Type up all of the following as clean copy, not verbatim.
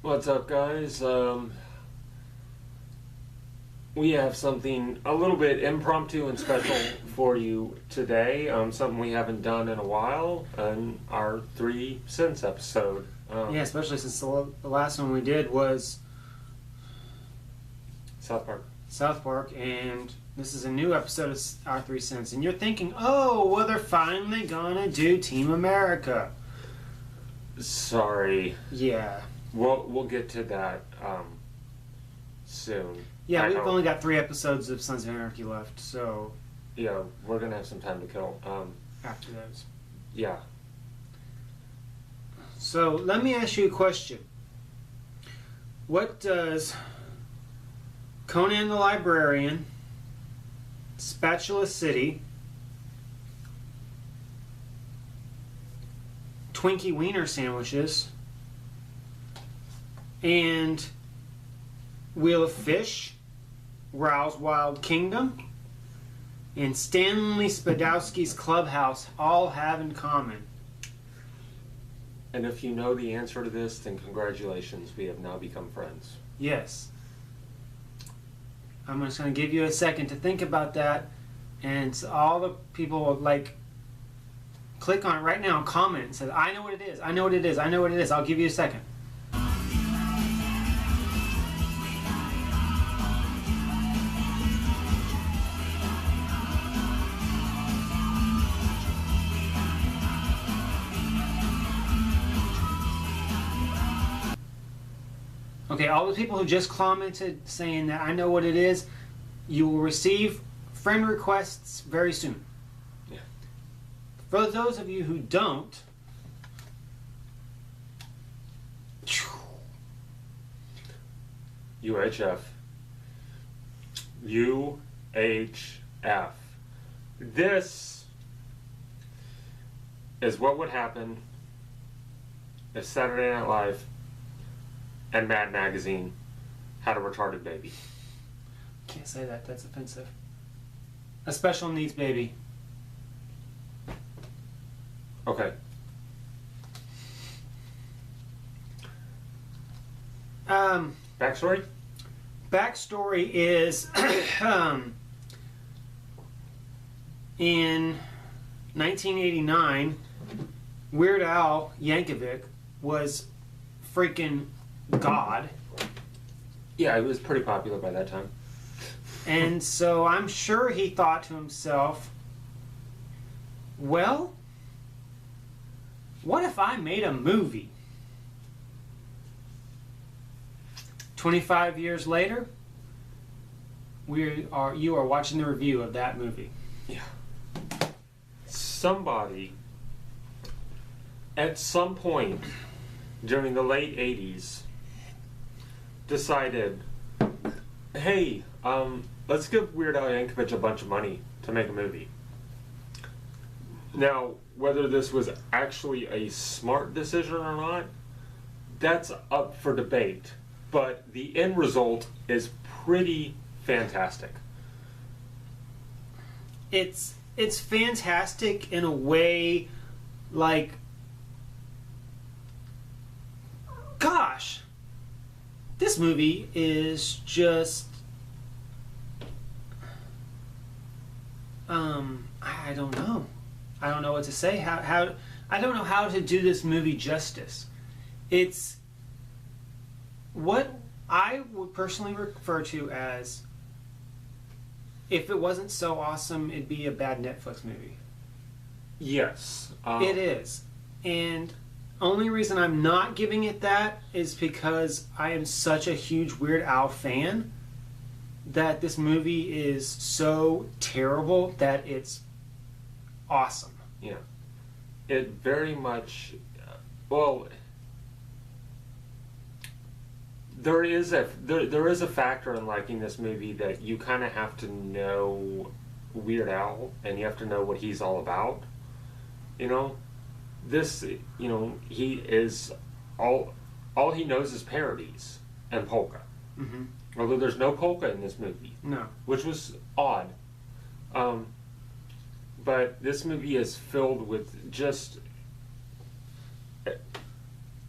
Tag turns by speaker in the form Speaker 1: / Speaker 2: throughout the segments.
Speaker 1: What's up, guys? We have something a little bit impromptu and special for you today. Something we haven't done in a while in our 3 Cents episode.
Speaker 2: Yeah, especially since the last one we did was
Speaker 1: South Park.
Speaker 2: South Park, and this is a new episode of our 3 Cents. And you're thinking, oh, well, they're finally gonna do Team America.
Speaker 1: Sorry.
Speaker 2: Yeah.
Speaker 1: We'll get to that soon.
Speaker 2: Yeah, we've only got 3 episodes of Sons of Anarchy left, so
Speaker 1: Yeah, we're gonna have some time to kill.
Speaker 2: after those.
Speaker 1: Yeah.
Speaker 2: So let me ask you a question. What does Conan the Librarian, Spatula City, Twinkie Wiener Sandwiches, and Wheel of Fish, Rao's Wild Kingdom, and Stanley Spadowski's Clubhouse all have in common?
Speaker 1: And if you know the answer to this, then congratulations, we have now become friends.
Speaker 2: Yes. I'm just going to give you a second to think about that, and so all the people click on it right now and comment and say, I know what it is, I know what it is, I know what it is. I'll give you a second. Okay, all the people who just commented saying that I know what it is, you will receive friend requests very soon.
Speaker 1: Yeah.
Speaker 2: For those of you who don't,
Speaker 1: U.H.F. U.H.F. This is what would happen if Saturday Night Live and Mad Magazine had a retarded baby.
Speaker 2: Can't say that, that's offensive. A special needs baby.
Speaker 1: Okay. Backstory?
Speaker 2: Backstory is in 1989, Weird Al Yankovic was freaking God.
Speaker 1: Yeah, it was pretty popular by that time.
Speaker 2: And so I'm sure he thought to himself, well, what if I made a movie? 25 years later, you are watching the review of that movie.
Speaker 1: Yeah. Somebody at some point during the late 80s decided, hey, let's give Weird Al Yankovic a bunch of money to make a movie. Now, whether this was actually a smart decision or not, that's up for debate. But the end result is pretty fantastic.
Speaker 2: It's fantastic in a way, like, gosh, this movie is just, I don't know. I don't know what to say. How I don't know how to do this movie justice. It's what I would personally refer to as, if it wasn't so awesome, it'd be a bad Netflix movie.
Speaker 1: Yes.
Speaker 2: It is. And only reason I'm not giving it that is because I am such a huge Weird Al fan that this movie is so terrible that it's awesome.
Speaker 1: Yeah. It very much, well, there is a factor in liking this movie that you kind of have to know Weird Al and you have to know what he's all about. You know, this, you know, he is all he knows is parodies and polka.
Speaker 2: Mm-hmm.
Speaker 1: Although there's no polka in this movie.
Speaker 2: No.
Speaker 1: Which was odd. But this movie is filled with just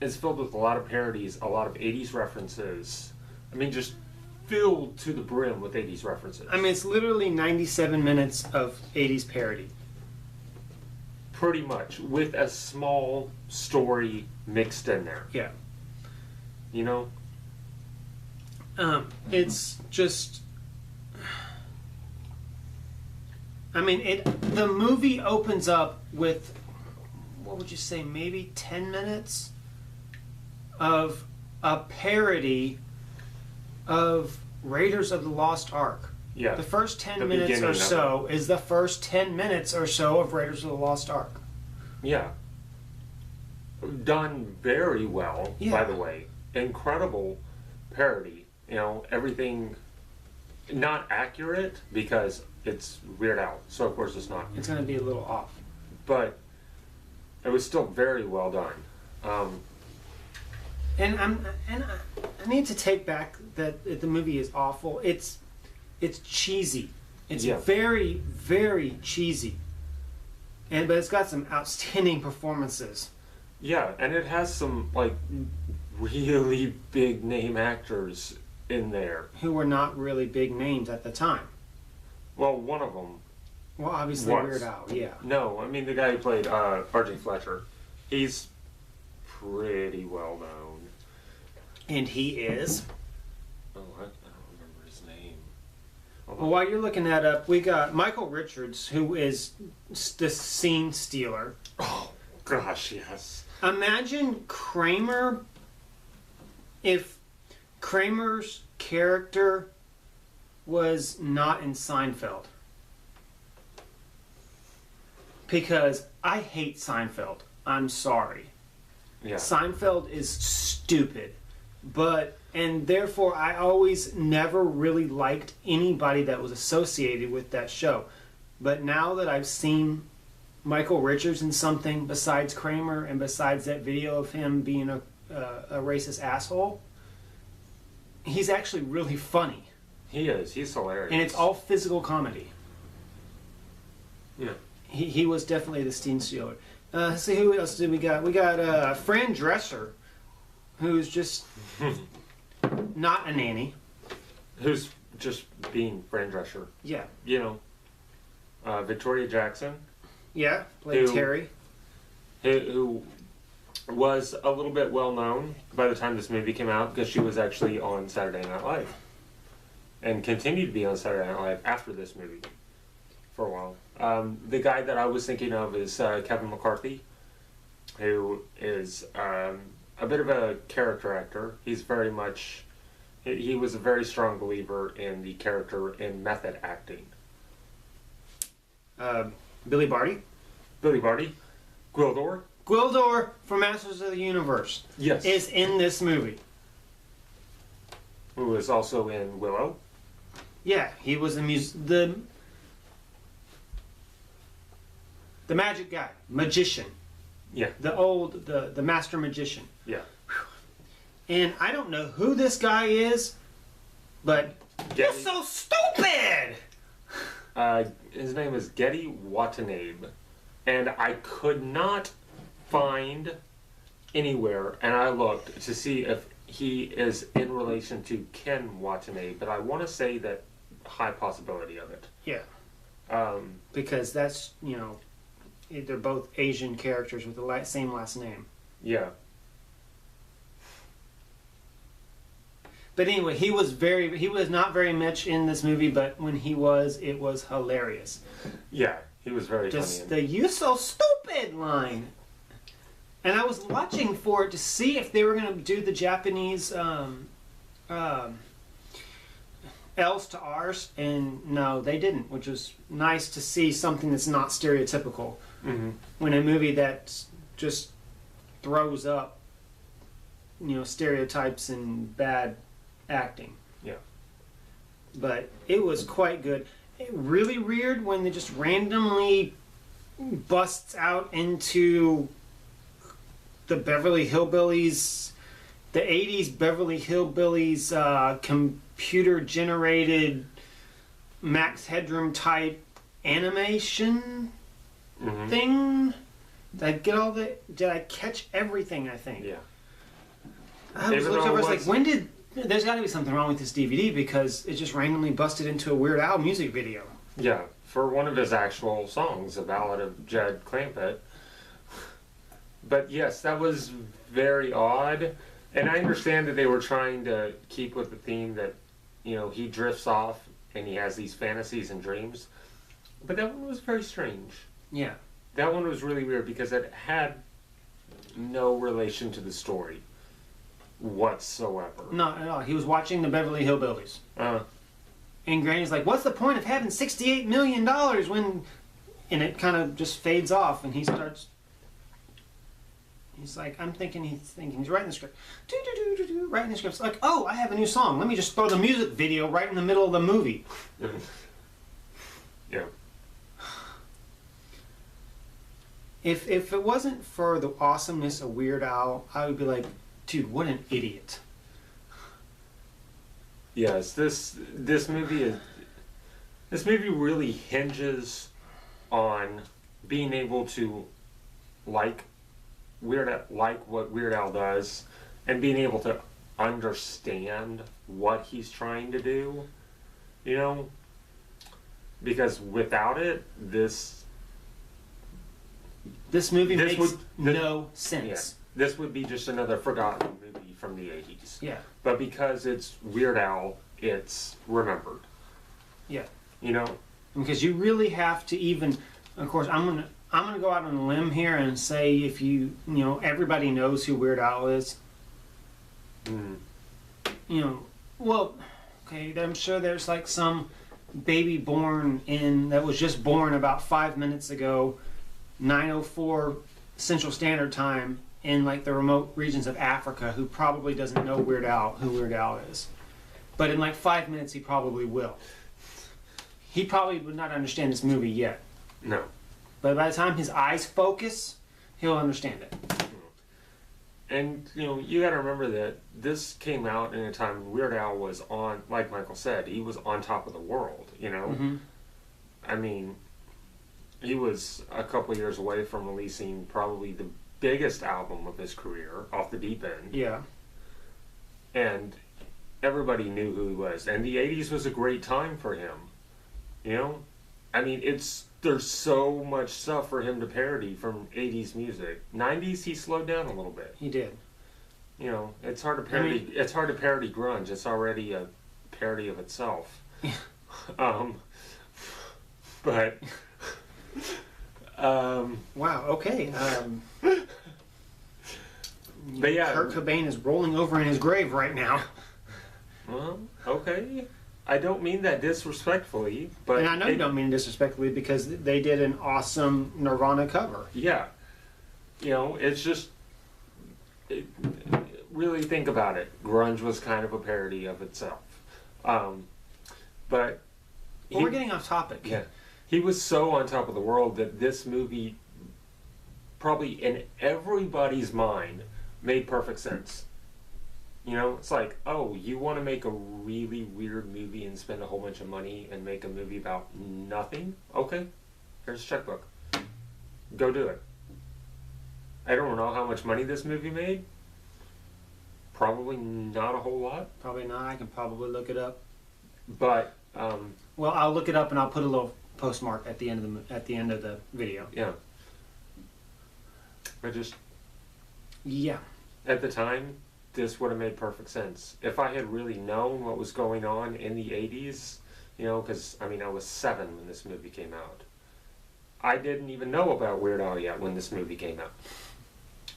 Speaker 1: is filled with a lot of parodies, a lot of 80s references. I mean, just filled to the brim with 80s references.
Speaker 2: I mean, it's literally 97 minutes of 80s parody.
Speaker 1: Pretty much, with a small story mixed in there.
Speaker 2: Yeah.
Speaker 1: You know?
Speaker 2: It's just... I mean, the movie opens up with, what would you say, maybe 10 minutes of a parody of Raiders of the Lost Ark.
Speaker 1: Yeah.
Speaker 2: The first 10 minutes or so is the first 10 minutes or so of Raiders of the Lost Ark.
Speaker 1: Yeah. Done very well,
Speaker 2: Yeah.
Speaker 1: by the way. Incredible parody. You know, everything not accurate because it's Weird Al, so of course it's not.
Speaker 2: It's going to be a little off.
Speaker 1: But it was still very well done.
Speaker 2: And I need to take back that the movie is awful. It's cheesy. It's very, very cheesy. But it's got some outstanding performances.
Speaker 1: Yeah, and it has some like really big name actors in there
Speaker 2: who were not really big names at the time.
Speaker 1: Well, one of them.
Speaker 2: Well, obviously Weird Al, yeah.
Speaker 1: No, I mean the guy who played R.J. Fletcher. He's pretty well known.
Speaker 2: And he is?
Speaker 1: Oh, I don't remember his name.
Speaker 2: Well, while you're looking that up, we got Michael Richards, who is the scene stealer.
Speaker 1: Oh, gosh, yes.
Speaker 2: Imagine Kramer if Kramer's character was not in Seinfeld. Because I hate Seinfeld. I'm sorry.
Speaker 1: Yeah.
Speaker 2: Seinfeld is stupid. And therefore I always never really liked anybody that was associated with that show. But now that I've seen Michael Richards in something besides Kramer and besides that video of him being a racist asshole, he's actually really funny.
Speaker 1: He is. He's hilarious.
Speaker 2: And it's all physical comedy.
Speaker 1: Yeah.
Speaker 2: He was definitely the scene stealer. Let's see, who else did we got? We got Fran Drescher, who's just not a nanny.
Speaker 1: Who's just being Fran Drescher.
Speaker 2: Yeah.
Speaker 1: You know, Victoria Jackson.
Speaker 2: Yeah, played Terry.
Speaker 1: Who was a little bit well known by the time this movie came out because she was actually on Saturday Night Live. And continued to be on Saturday Night Live after this movie for a while. The guy that I was thinking of is Kevin McCarthy, who is a bit of a character actor. He's very much... He was a very strong believer in the character in method acting.
Speaker 2: Billy Barty.
Speaker 1: Billy Barty. Gwildor.
Speaker 2: Gwildor from Masters of the Universe.
Speaker 1: Yes.
Speaker 2: Is in this movie.
Speaker 1: Who was also in Willow.
Speaker 2: Yeah, he was the magic guy, magician.
Speaker 1: Yeah.
Speaker 2: The master magician.
Speaker 1: Yeah.
Speaker 2: And I don't know who this guy is, but you're so stupid!
Speaker 1: His name is Geddy Watanabe. And I could not find anywhere, and I looked to see if he is in relation to Ken Watanabe, but I want to say that high possibility of it.
Speaker 2: Yeah. Because that's, they're both Asian characters with the same last name.
Speaker 1: Yeah.
Speaker 2: But anyway, he was not very much in this movie, but when he was, it was hilarious.
Speaker 1: Yeah, he was very
Speaker 2: Just
Speaker 1: funny.
Speaker 2: the "you so stupid" line. And I was watching for it to see if they were going to do the Japanese L's to R's, and no, they didn't, which was nice to see something that's not stereotypical.
Speaker 1: Mm-hmm.
Speaker 2: When a movie that just throws up, stereotypes and bad acting.
Speaker 1: Yeah.
Speaker 2: But it was quite good. Really weird when they just randomly busts out into the Beverly Hillbillies, the 80s Beverly Hillbillies computer-generated Max Headroom type animation thing. Did I catch everything, I think?
Speaker 1: Yeah.
Speaker 2: I was
Speaker 1: Even
Speaker 2: looked
Speaker 1: though
Speaker 2: over.
Speaker 1: it
Speaker 2: I was like,
Speaker 1: was-
Speaker 2: when did? There's got to be something wrong with this DVD because it just randomly busted into a Weird Al music video.
Speaker 1: Yeah, for one of his actual songs, A Ballad of Jed Clampett. But yes, that was very odd. And I understand that they were trying to keep with the theme that, he drifts off and he has these fantasies and dreams. But that one was very strange.
Speaker 2: Yeah.
Speaker 1: That one was really weird because it had no relation to the story whatsoever.
Speaker 2: Not at all. He was watching the Beverly Hillbillies. And Granny's like, what's the point of having $68 million when... And it kind of just fades off and he starts... He's like, he's writing the script. Writing the script. It's like, oh, I have a new song. Let me just throw the music video right in the middle of the movie.
Speaker 1: Yeah.
Speaker 2: If it wasn't for the awesomeness of Weird Al, I would be like, dude, what an idiot.
Speaker 1: Yes, this movie really hinges on being able to like what Weird Al does and being able to understand what he's trying to do, because without it, this
Speaker 2: movie
Speaker 1: This
Speaker 2: makes
Speaker 1: would-
Speaker 2: no sense.
Speaker 1: this would be just another forgotten movie from the 80s.
Speaker 2: Yeah.
Speaker 1: But because it's Weird Al, it's remembered.
Speaker 2: Yeah.
Speaker 1: Because
Speaker 2: you really have to even, of course, I'm gonna go out on a limb here and say if everybody knows who Weird Al is. Well, okay, I'm sure there's like some baby that was just born about 5 minutes ago, 9:04 Central Standard Time in like the remote regions of Africa who probably doesn't know who Weird Al is. But in like 5 minutes he probably will. He probably would not understand this movie yet.
Speaker 1: No.
Speaker 2: But by the time his eyes focus, he'll understand it.
Speaker 1: And, you gotta remember that this came out in a time when Weird Al was on, like Michael said, he was on top of the world,
Speaker 2: Mm-hmm.
Speaker 1: I mean, he was a couple of years away from releasing probably the biggest album of his career, Off the Deep End.
Speaker 2: Yeah.
Speaker 1: And everybody knew who he was. And the 80s was a great time for him, I mean, there's so much stuff for him to parody from 80s music. 90s, he slowed down a little bit.
Speaker 2: He did.
Speaker 1: It's hard to parody. It's hard to parody grunge. It's already a parody of itself. But
Speaker 2: wow. Okay.
Speaker 1: but yeah,
Speaker 2: Kurt Cobain is rolling over in his grave right now.
Speaker 1: Well, okay. I don't mean that disrespectfully, but
Speaker 2: And I know you don't mean disrespectfully because they did an awesome Nirvana cover.
Speaker 1: Yeah, it's just really think about it. Grunge was kind of a parody of itself, but
Speaker 2: We're getting off topic.
Speaker 1: Yeah, he was so on top of the world that this movie, probably in everybody's mind, made perfect sense. It's like, oh, you want to make a really weird movie and spend a whole bunch of money and make a movie about nothing? Okay, here's a checkbook. Go do it. I don't know how much money this movie made. Probably not a whole lot.
Speaker 2: Probably not. I can probably look it up.
Speaker 1: But
Speaker 2: well, I'll look it up and I'll put a little postmark at the end of the video.
Speaker 1: yeah, I just
Speaker 2: Yeah.
Speaker 1: at the time, this would have made perfect sense. If I had really known what was going on in the 80s, because, I was 7 when this movie came out. I didn't even know about Weird Al yet when this movie came out.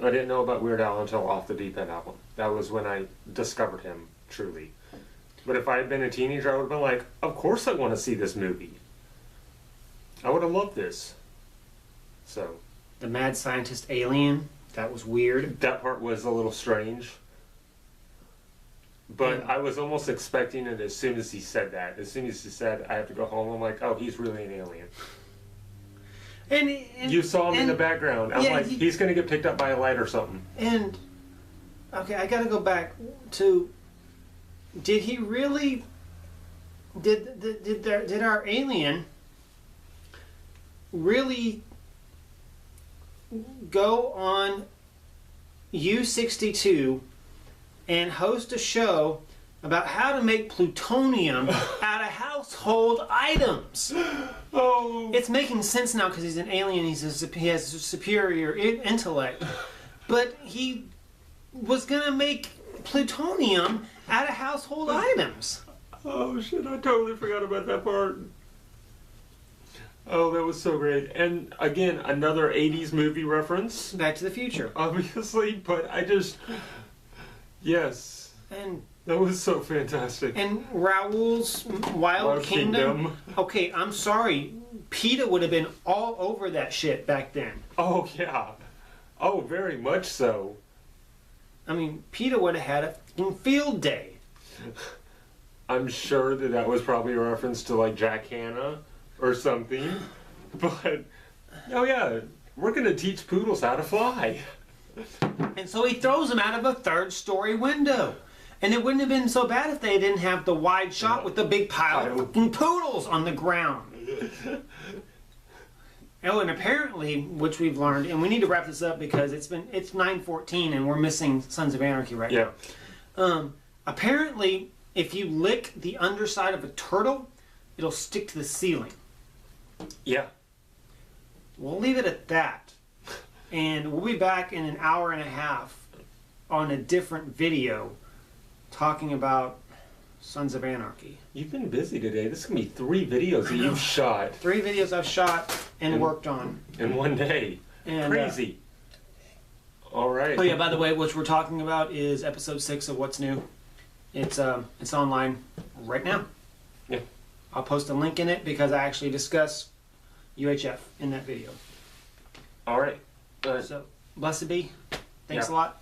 Speaker 1: I didn't know about Weird Al until Off the Deep End album. That was when I discovered him, truly. But if I had been a teenager, I would have been like, of course I want to see this movie. I would have loved this. So.
Speaker 2: The mad scientist alien. That was weird.
Speaker 1: That part was a little strange. But
Speaker 2: Yeah.
Speaker 1: I was almost expecting it as soon as he said that. As soon as he said, I have to go home, I'm like, oh, he's really an alien.
Speaker 2: And
Speaker 1: You saw him in the background. I'm
Speaker 2: yeah,
Speaker 1: like, he's going to get picked up by a light or something.
Speaker 2: And okay, I got to go back to. Did he really? Did our alien really go on U-62 and host a show about how to make plutonium out of household items.
Speaker 1: Oh.
Speaker 2: It's making sense now because he's an alien. He has a superior intellect. But he was going to make plutonium out of household items.
Speaker 1: Oh shit, I totally forgot about that part. Oh, that was so great. And again, another 80s movie reference.
Speaker 2: Back to the Future.
Speaker 1: Obviously, but yes.
Speaker 2: And
Speaker 1: That was so fantastic.
Speaker 2: And Raoul's Wild Kingdom. Okay, I'm sorry. PETA would have been all over that shit back then.
Speaker 1: Oh, yeah. Oh, very much so.
Speaker 2: I mean, PETA would have had a fucking field day.
Speaker 1: I'm sure that was probably a reference to, like, Jack Hanna or something. But, oh, yeah, we're going to teach poodles how to fly.
Speaker 2: And so he throws them out of a third-story window. And it wouldn't have been so bad if they didn't have the wide shot with the big pile of fucking poodles on the ground. Oh, and apparently, which we've learned, and we need to wrap this up because it's 9:14 and we're missing Sons of Anarchy right now. Apparently, if you lick the underside of a turtle, it'll stick to the ceiling.
Speaker 1: Yeah.
Speaker 2: We'll leave it at that. And we'll be back in an hour and a half on a different video talking about Sons of Anarchy.
Speaker 1: You've been busy today. This is going to be 3 videos that you've shot.
Speaker 2: 3 videos I've shot and worked on.
Speaker 1: In one day.
Speaker 2: And,
Speaker 1: crazy. All right.
Speaker 2: Oh yeah, by the way, what we're talking about is episode 6 of What's New. It's online right now.
Speaker 1: Yeah.
Speaker 2: I'll post a link in it because I actually discuss U.H.F. in that video.
Speaker 1: All right.
Speaker 2: So, blessed be. Thanks a lot.